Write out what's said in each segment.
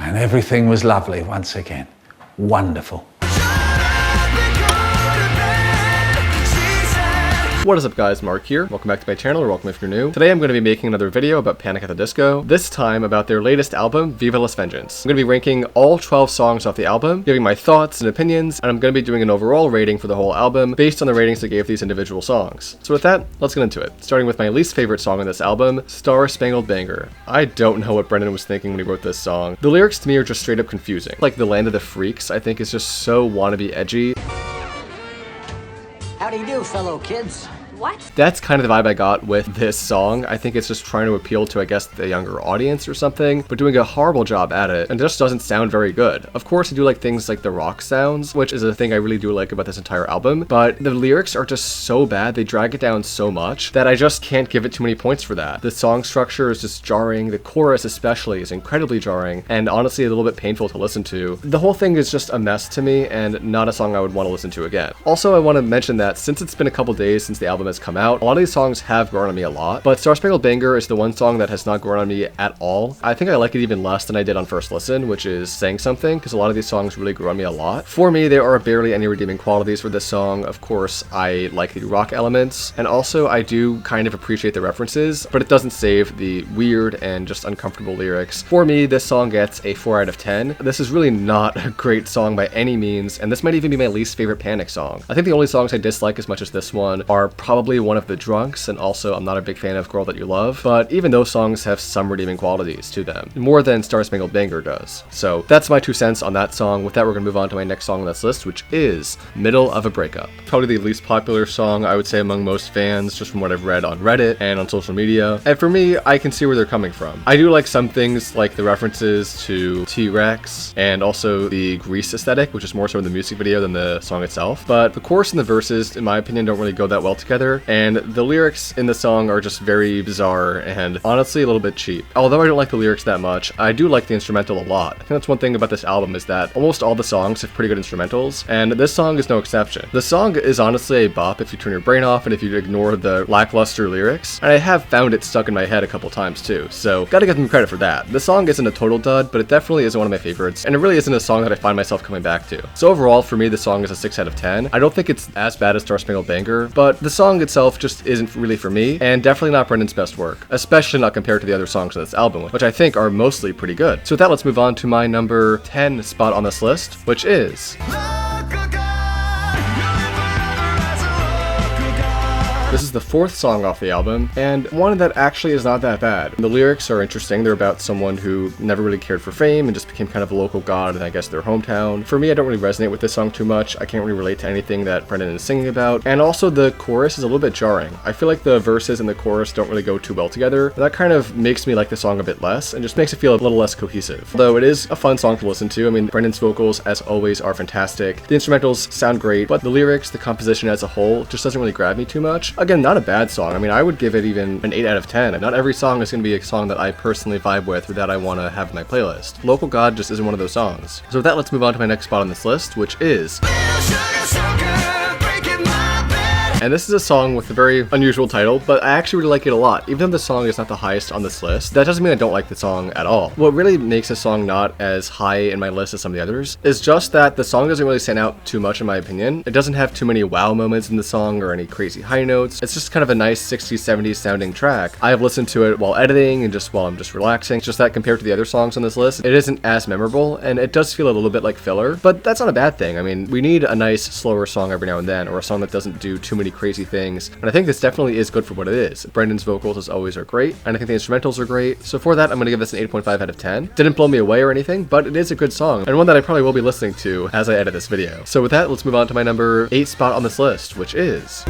and everything was lovely once again. Wonderful. What is up guys, Mark here. Welcome back to my channel, or welcome if you're new. Today I'm going to be making another video about Panic! At the Disco, this time about their latest album, Viva Las Vengeance. I'm going to be ranking all 12 songs off the album, giving my thoughts and opinions, and I'm going to be doing an overall rating for the whole album based on the ratings they gave these individual songs. So with that, let's get into it. Starting with my least favorite song on this album, Star Spangled Banner. I don't know what Brendon was thinking when he wrote this song. The lyrics to me are just straight up confusing. Like The Land of the Freaks, I think is just so wannabe edgy. How do you do, fellow kids? What? That's kind of the vibe I got with this song. I think it's just trying to appeal to, I guess, the younger audience or something, but doing a horrible job at it, and just doesn't sound very good. Of course, I do like things like the rock sounds, which is a thing I really do like about this entire album, but the lyrics are just so bad, they drag it down so much, that I just can't give it too many points for that. The song structure is just jarring, the chorus especially is incredibly jarring, and honestly a little bit painful to listen to. The whole thing is just a mess to me, and not a song I would want to listen to again. Also, I want to mention that since it's been a couple days since the album has come out, a lot of these songs have grown on me a lot, but Star Spangled Banner is the one song that has not grown on me at all. I think I like it even less than I did on first listen, which is saying something, because a lot of these songs really grew on me a lot. For me, there are barely any redeeming qualities for this song. Of course, I like the rock elements, and also I do kind of appreciate the references, but it doesn't save the weird and just uncomfortable lyrics. For me, this song gets a 4 out of 10. This is really not a great song by any means, and this might even be my least favorite Panic song. I think the only songs I dislike as much as this one are probably one of the Drunks, and also I'm not a big fan of Girl That You Love, but even those songs have some redeeming qualities to them, more than Star Spangled Banner does. So that's my 2 cents on that song. With that, we're gonna move on to my next song on this list, which is Middle of a Breakup. Probably the least popular song, I would say, among most fans, just from what I've read on Reddit and on social media. And for me, I can see where they're coming from. I do like some things, like the references to T-Rex, and also the Grease aesthetic, which is more so in the music video than the song itself. But the chorus and the verses, in my opinion, don't really go that well together, and the lyrics in the song are just very bizarre and honestly a little bit cheap. Although I don't like the lyrics that much, I do like the instrumental a lot. I think that's one thing about this album, is that almost all the songs have pretty good instrumentals, and this song is no exception. The song is honestly a bop if you turn your brain off and if you ignore the lackluster lyrics, and I have found it stuck in my head a couple times too, so gotta give them credit for that. The song isn't a total dud, but it definitely isn't one of my favorites, and it really isn't a song that I find myself coming back to. So overall, for me, the song is a 6 out of 10. I don't think it's as bad as Star Spangled Banner, but the song itself just isn't really for me, and definitely not Brendon's best work, especially not compared to the other songs on this album, which I think are mostly pretty good. So with that, let's move on to my number 10 spot on this list, which is... This is the 4th song off the album, and one that actually is not that bad. The lyrics are interesting. They're about someone who never really cared for fame and just became kind of a local god in, I guess, their hometown. For me, I don't really resonate with this song too much. I can't really relate to anything that Brendon is singing about, and also the chorus is a little bit jarring. I feel like the verses and the chorus don't really go too well together. That kind of makes me like the song a bit less, and just makes it feel a little less cohesive. Although it is a fun song to listen to. I mean, Brendon's vocals, as always, are fantastic. The instrumentals sound great, but the lyrics, the composition as a whole, just doesn't really grab me too much. Again, not a bad song. I mean, I would give it even an 8 out of 10. Not every song is going to be a song that I personally vibe with or that I want to have in my playlist. Local God just isn't one of those songs. So with that, let's move on to my next spot on this list, which is... And this is a song with a very unusual title, but I actually really like it a lot. Even though the song is not the highest on this list, that doesn't mean I don't like the song at all. What really makes this song not as high in my list as some of the others is just that the song doesn't really stand out too much in my opinion. It doesn't have too many wow moments in the song or any crazy high notes. It's just kind of a nice 60s, 70s sounding track. I have listened to it while editing and just while I'm just relaxing. It's just that compared to the other songs on this list, it isn't as memorable, and it does feel a little bit like filler, but that's not a bad thing. I mean, we need a nice, slower song every now and then, or a song that doesn't do too many crazy things, and I think this definitely is good for what it is. Brendon's vocals, as always, are great, and I think the instrumentals are great, so for that, I'm gonna give this an 8.5 out of 10. Didn't blow me away or anything, but it is a good song, and one that I probably will be listening to as I edit this video. So with that, let's move on to my number 8 spot on this list, which is...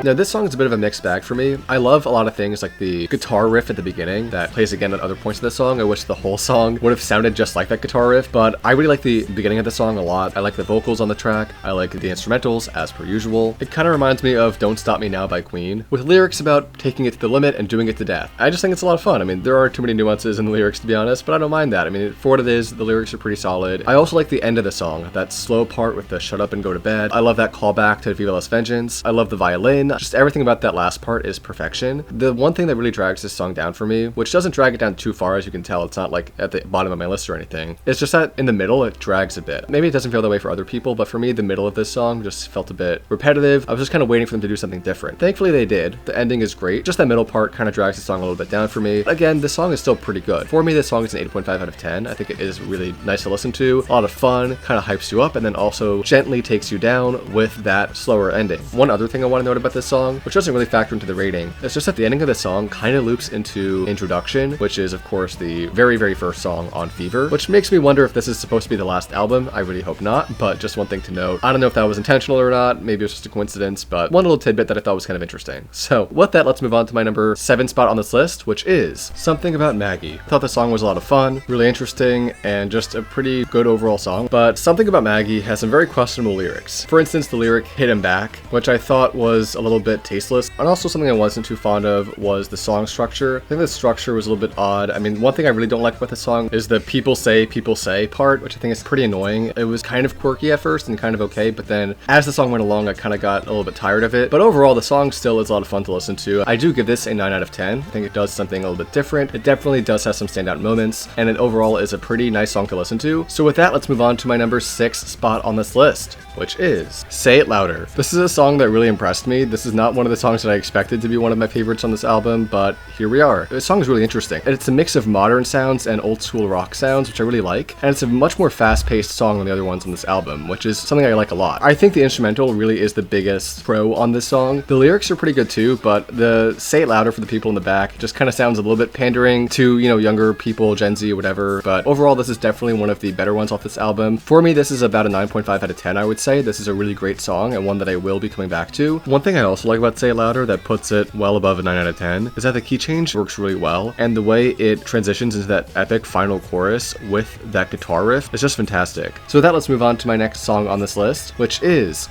Now, this song is a bit of a mixed bag for me. I love a lot of things like the guitar riff at the beginning that plays again at other points of the song. I wish the whole song would have sounded just like that guitar riff, but I really like the beginning of the song a lot. I like the vocals on the track. I like the instrumentals, as per usual. It kind of reminds me of Don't Stop Me Now by Queen, with lyrics about taking it to the limit and doing it to death. I just think it's a lot of fun. I mean, there are too many nuances in the lyrics, to be honest, but I don't mind that. I mean, for what it is, the lyrics are pretty solid. I also like the end of the song, that slow part with the shut up and go to bed. I love that callback to Viva Las Vengeance. I love the violin. just everything about that last part is perfection. The one thing that really drags this song down for me, which doesn't drag it down too far, as you can tell, it's not like at the bottom of my list or anything, it's just that in the middle it drags a bit. Maybe it doesn't feel that way for other people, but for me the middle of this song just felt a bit repetitive. I was just kind of waiting for them to do something different. Thankfully they did. The ending is great, just that middle part kind of drags the song a little bit down for me. Again, this song is still pretty good. For me, this song is an 8.5 out of 10. I think it is really nice to listen to, a lot of fun, kind of hypes you up, and then also gently takes you down with that slower ending. One other thing I want to note about this song, which doesn't really factor into the rating, is just that the ending of the song kind of loops into Introduction, which is of course the very, very first song on Fever, which makes me wonder if this is supposed to be the last album. I really hope not, but just one thing to note. I don't know if that was intentional or not, maybe it was just a coincidence, but one little tidbit that I thought was kind of interesting. So with that, let's move on to my number 7 spot on this list, which is Something About Maggie. I thought the song was a lot of fun, really interesting, and just a pretty good overall song, but Something About Maggie has some very questionable lyrics. For instance, the lyric "hit him back," which I thought was a little bit tasteless, and also something I wasn't too fond of was the song structure. I think the structure was a little bit odd. I mean, one thing I really don't like about the song is the people say part, which I think is pretty annoying. It was kind of quirky at first and kind of okay, but then as the song went along, I kind of got a little bit tired of it. But overall, the song still is a lot of fun to listen to. I do give this a 9 out of 10. I think it does something a little bit different. It definitely does have some standout moments, and it overall is a pretty nice song to listen to. So with that, let's move on to my number 6 spot on this list, which is Say It Louder. This is a song that really impressed me. This is not one of the songs that I expected to be one of my favorites on this album, but here we are. This song is really interesting. It's a mix of modern sounds and old school rock sounds, which I really like, and it's a much more fast-paced song than the other ones on this album, which is something I like a lot. I think the instrumental really is the biggest pro on this song. The lyrics are pretty good too, but the Say It Louder for the people in the back just kind of sounds a little bit pandering to, you know, younger people, Gen Z or whatever, but overall this is definitely one of the better ones off this album. For me, this is about a 9.5 out of 10, I would say. This is a really great song and one that I will be coming back to. One thing I also like about Say It Louder that puts it well above a 9 out of 10 is that the key change works really well, and the way it transitions into that epic final chorus with that guitar riff is just fantastic. So with that, let's move on to my next song on this list, which is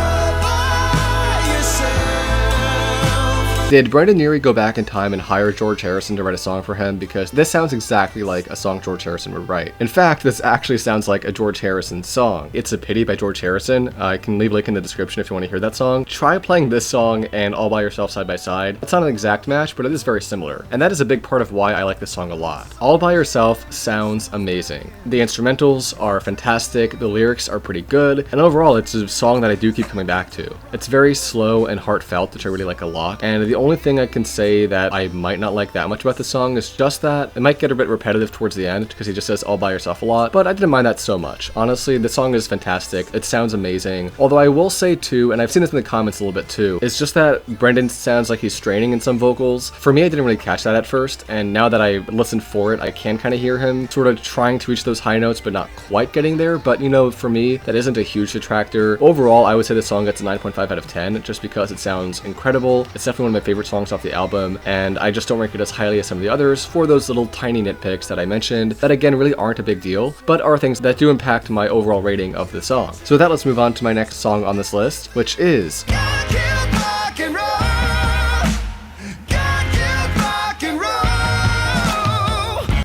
Did Brendon Neary go back in time and hire George Harrison to write a song for him? Because this sounds exactly like a song George Harrison would write. In fact, this actually sounds like a George Harrison song. It's a Pity by George Harrison. I can leave a link in the description if you want to hear that song. Try playing this song and All By Yourself side by side. It's not an exact match, but it is very similar. And that is a big part of why I like this song a lot. All By Yourself sounds amazing. The instrumentals are fantastic, the lyrics are pretty good, and overall it's a song that I do keep coming back to. It's very slow and heartfelt, which I really like a lot, and the only thing I can say that I might not like that much about the song is just that it might get a bit repetitive towards the end because he just says all by yourself a lot, but I didn't mind that so much. Honestly, the song is fantastic. It sounds amazing. Although I will say too, and I've seen this in the comments a little bit too, it's just that Brendon sounds like he's straining in some vocals. For me, I didn't really catch that at first, and now that I listened for it, I can kind of hear him sort of trying to reach those high notes but not quite getting there. But you know, for me, that isn't a huge detractor. Overall, I would say the song gets a 9.5 out of 10 just because it sounds incredible. It's definitely one of my favorite songs off the album, and I just don't rank it as highly as some of the others for those little tiny nitpicks that I mentioned that again really aren't a big deal, but are things that do impact my overall rating of the song. So with that, let's move on to my next song on this list, which is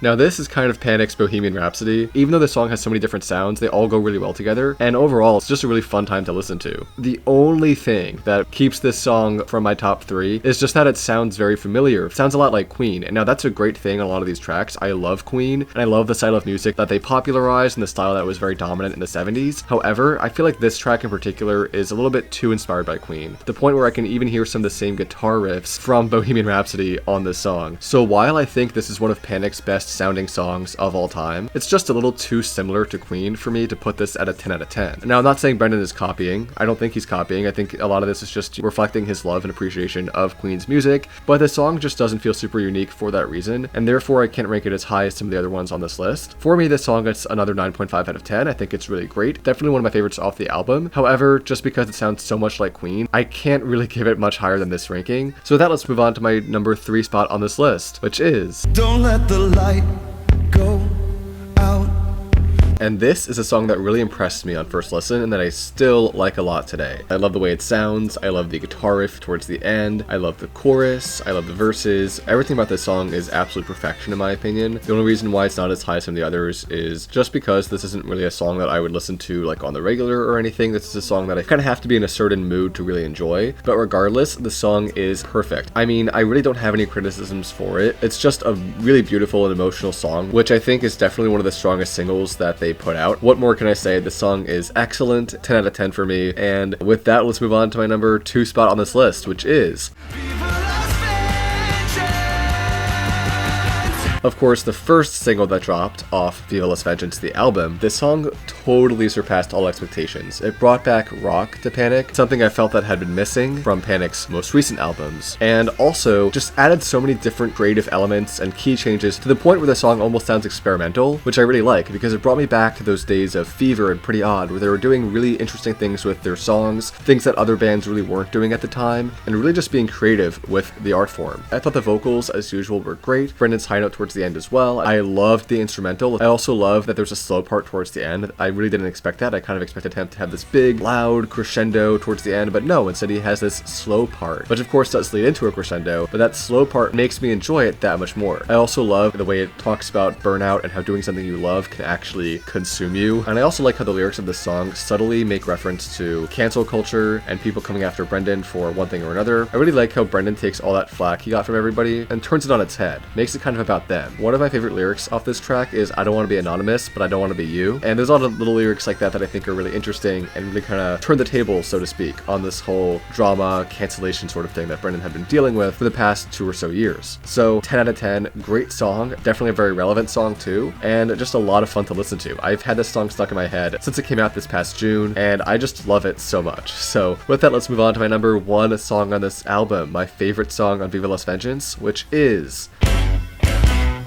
Now this is kind of Panic's Bohemian Rhapsody. Even though the song has so many different sounds, they all go really well together, and overall it's just a really fun time to listen to. The only thing that keeps this song from my top 3 is just that it sounds very familiar. It sounds a lot like Queen, and now that's a great thing on a lot of these tracks. I love Queen, and I love the style of music that they popularized and the style that was very dominant in the 70s. However, I feel like this track in particular is a little bit too inspired by Queen, to the point where I can even hear some of the same guitar riffs from Bohemian Rhapsody on this song. So while I think this is one of Panic's best sounding songs of all time, it's just a little too similar to Queen for me to put this at a 10 out of 10. Now, I'm not saying Brendon is copying. I don't think he's copying. I think a lot of this is just reflecting his love and appreciation of Queen's music, but the song just doesn't feel super unique for that reason, and therefore I can't rank it as high as some of the other ones on this list. For me, this song gets another 9.5 out of 10. I think it's really great. Definitely one of my favorites off the album. However, just because it sounds so much like Queen, I can't really give it much higher than this ranking. So with that, let's move on to my number 3 spot on this list, which is Don't Let the Light Go Out And this is a song that really impressed me on first listen and that I still like a lot today. I love the way it sounds, I love the guitar riff towards the end, I love the chorus, I love the verses. Everything about this song is absolute perfection in my opinion. The only reason why it's not as high as some of the others is just because this isn't really a song that I would listen to like on the regular or anything. This is a song that I kind of have to be in a certain mood to really enjoy. But regardless, the song is perfect. I mean, I really don't have any criticisms for it. It's just a really beautiful and emotional song, which I think is definitely one of the strongest singles that they put out. What more can I say? The song is excellent, 10 out of 10 for me. And with that, let's move on to my number 2 spot on this list, which is of course, the first single that dropped off Viva Las Vengeance, the album. This song totally surpassed all expectations. It brought back rock to Panic, something I felt that had been missing from Panic's most recent albums, and also just added so many different creative elements and key changes to the point where the song almost sounds experimental, which I really like because it brought me back to those days of Fever and Pretty Odd, where they were doing really interesting things with their songs, things that other bands really weren't doing at the time, and really just being creative with the art form. I thought the vocals, as usual, were great. Brendon's high note towards the end as well. I loved the instrumental. I also love that there's a slow part towards the end. I really didn't expect that. I kind of expected him to have this big, loud crescendo towards the end, but no, instead he has this slow part, which of course does lead into a crescendo, but that slow part makes me enjoy it that much more. I also love the way it talks about burnout and how doing something you love can actually consume you. And I also like how the lyrics of this song subtly make reference to cancel culture and people coming after Brendon for one thing or another. I really like how Brendon takes all that flack he got from everybody and turns it on its head, makes it kind of about them. One of my favorite lyrics off this track is I don't want to be anonymous, but I don't want to be you. And there's a lot of little lyrics like that I think are really interesting and really kind of turn the tables, so to speak, on this whole drama, cancellation sort of thing that Brendon had been dealing with for the past 2 or so years. So 10 out of 10, great song, definitely a very relevant song too, and just a lot of fun to listen to. I've had this song stuck in my head since it came out this past June, and I just love it so much. So with that, let's move on to my number 1 song on this album, my favorite song on Viva Las Vengeance, which is...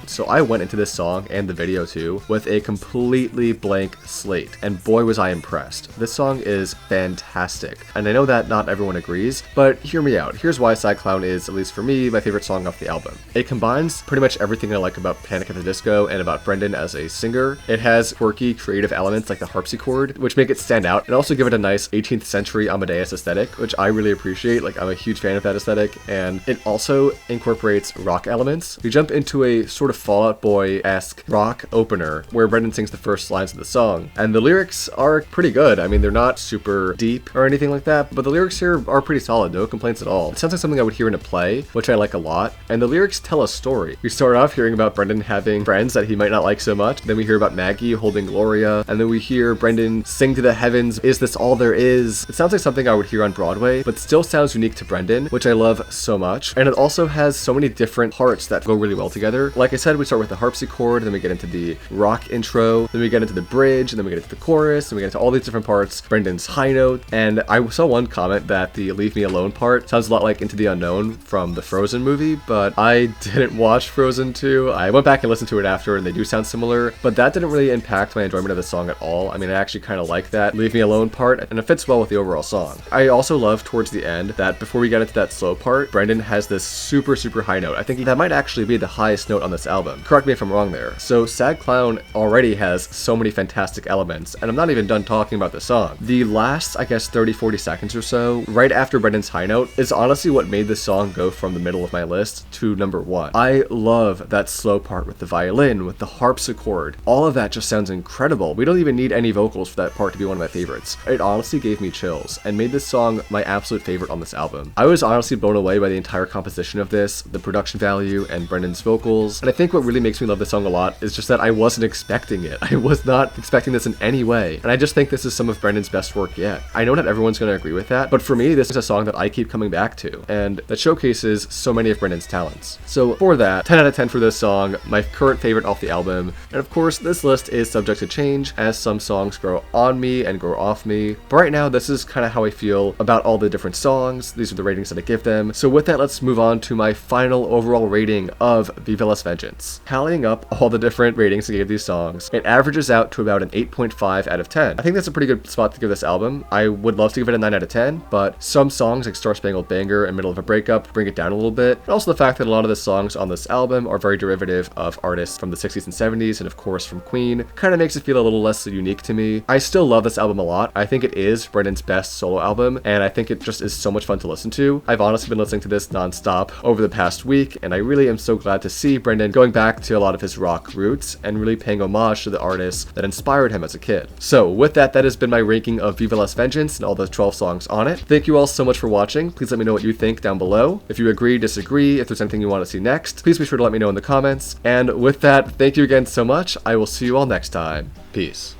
So I went into this song and the video too with a completely blank slate, and boy was I impressed. This song is fantastic, and I know that not everyone agrees, but hear me out. Here's why Sci Clown is, at least for me, my favorite song off the album. It combines pretty much everything I like about Panic! At the Disco and about Brendon as a singer. It has quirky, creative elements like the harpsichord, which make it stand out, and also give it a nice 18th century Amadeus aesthetic, which I really appreciate. Like, I'm a huge fan of that aesthetic, and it also incorporates rock elements. We jump into a sort of Fall Out Boy-esque rock opener where Brendon sings the first lines of the song, and the lyrics are pretty good. I mean, they're not super deep or anything like that, but the lyrics here are pretty solid, no complaints at all. It sounds like something I would hear in a play, which I like a lot, and the lyrics tell a story. We start off hearing about Brendon having friends that he might not like so much, then we hear about Maggie holding Gloria, and then we hear Brendon sing to the heavens, "Is this all there is?" It sounds like something I would hear on Broadway, but still sounds unique to Brendon, which I love so much, and it also has so many different parts that go really well together. Like I said, we start with the harpsichord, then we get into the rock intro, then we get into the bridge, and then we get into the chorus, and we get into all these different parts, Brendon's high note, and I saw one comment that the Leave Me Alone part sounds a lot like Into the Unknown from the Frozen movie, but I didn't watch Frozen 2. I went back and listened to it after, and they do sound similar, but that didn't really impact my enjoyment of the song at all. I mean, I actually kind of like that Leave Me Alone part, and it fits well with the overall song. I also love towards the end that before we get into that slow part, Brendon has this super high note. I think that might actually be the highest note on this album. Correct me if I'm wrong there. So Sci Clown already has so many fantastic elements, and I'm not even done talking about the song. The last, I guess, 30-40 seconds or so, right after Brendon's high note, is honestly what made this song go from the middle of my list to number 1. I love that slow part with the violin, with the harpsichord. All of that just sounds incredible. We don't even need any vocals for that part to be one of my favorites. It honestly gave me chills and made this song my absolute favorite on this album. I was honestly blown away by the entire composition of this, the production value, and Brendon's vocals, and I think what really makes me love this song a lot is just that I wasn't expecting it. I was not expecting this in any way, and I just think this is some of Brendon's best work yet. I know not everyone's going to agree with that, but for me, this is a song that I keep coming back to, and that showcases so many of Brendon's talents. So for that, 10 out of 10 for this song, my current favorite off the album, and of course, this list is subject to change as some songs grow on me and grow off me, but right now, this is kind of how I feel about all the different songs. These are the ratings that I give them. So with that, let's move on to my final overall rating of Viva Las Vengeance. Vengeance. Tallying up all the different ratings I gave these songs, it averages out to about an 8.5 out of 10. I think that's a pretty good spot to give this album. I would love to give it a 9 out of 10, but some songs like Star Spangled Banner and Middle of a Breakup bring it down a little bit. And also the fact that a lot of the songs on this album are very derivative of artists from the 60s and 70s, and of course from Queen, kind of makes it feel a little less unique to me. I still love this album a lot. I think it is Brendon's best solo album, and I think it just is so much fun to listen to. I've honestly been listening to this non-stop over the past week, and I really am so glad to see Brendon going back to a lot of his rock roots and really paying homage to the artists that inspired him as a kid. So with that, that has been my ranking of Viva Las Vengeance and all the 12 songs on it. Thank you all so much for watching. Please let me know what you think down below. If you agree, disagree, if there's anything you want to see next, please be sure to let me know in the comments. And with that, thank you again so much. I will see you all next time. Peace.